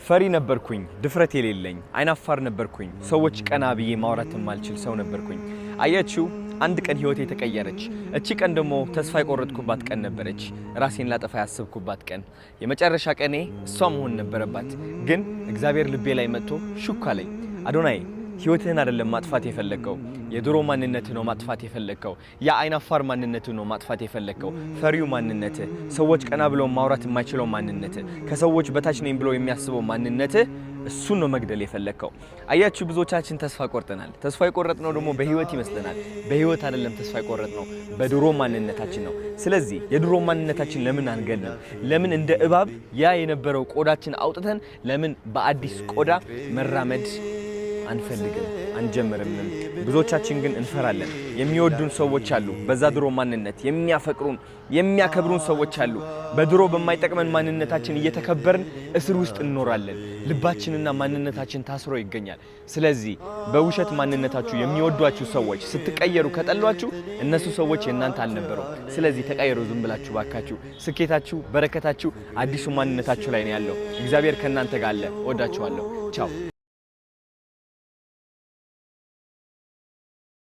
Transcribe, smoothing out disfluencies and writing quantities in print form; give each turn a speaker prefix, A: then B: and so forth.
A: ፈሪ ነበርኩኝ ድፍረት የሌለኝ አይናፋር ነበርኩኝ ሰዎች ቀና ብዬ ማውራት የማልችል ሰው ነበርኩኝ አያችሁ አንድ ቀን ህይወቴ ተቀየረች እቺ ቀን ደግሞ ተስፋ የቆረጥኩባት ቀን ነበረች ራሴን ላጠፋ ያሰብኩባት ቀን የመጨረሻ ቀኔ እሷ መሆን ነበረባት ግን እግዚአብሔር ልቤ ላይ መጥቶ ሹክ አለኝ አዶናይ ህይወትህን አይደለም ማጥፋት የፈለከው የድሮ ማንነትህ ነው ማጥፋት የፈለከው ያ አይናፋር ማንነትህ ነው ማጥፋት የፈለከው ፈሪው ማንነትህ ሰዎች ቀና ብለው ማውራት የማይችለው ማንነትህ ከሰዎች በታች ነኝ ብሎ የሚያስበው ማንነትህ እሱን ነው መግደል የፈለከው አያችሁ ብዙዎቻችን ተስፋ ቆርጠናል ተስፋ የቆረጥነው ደግሞ በህይወት ይመስለናል በህይወት አይደለም ተስፋ የቆረጥነው በድሮ ማንነታችን ነው ስለዚህ የድሮ ማንነታችን ለምን አንገልም ለምን እንደ እባብ ያ የነበረው ቆዳችን አውጥተን ለምን በአዲስ ቆዳ መራመድ አንፈልግም አንጀምርም ብዙዎቻችን ግን እንፈራለን የሚወዱን ሰዎች አሉ በዛ ድሮ ማንነት የሚያፈቅሩን የሚያከብሩን ሰዎች አሉ በድሮ በማይጠቅመን ማንነታችን እየተከበርን እስር ውስጥ እንኖራለን ልባችንና ማንነታችን ታስሮ ይገኛል ስለዚህ በውሸት ማንነታችሁ የሚወዷችሁ ሰዎች ስትቀየሩ ከጠሏችሁ እነሱ ሰዎች የናንተ አልነበሩም ስለዚህ ተቀየሩ ዝም ብላችሁ ባካችሁ ስኬታችሁ በረከታችሁ አዲሱ ማንነታችሁ ላይ ነው ያለው እግዚአብሔር ከናንተ ጋር አለ ወዳችኋለሁ ቻው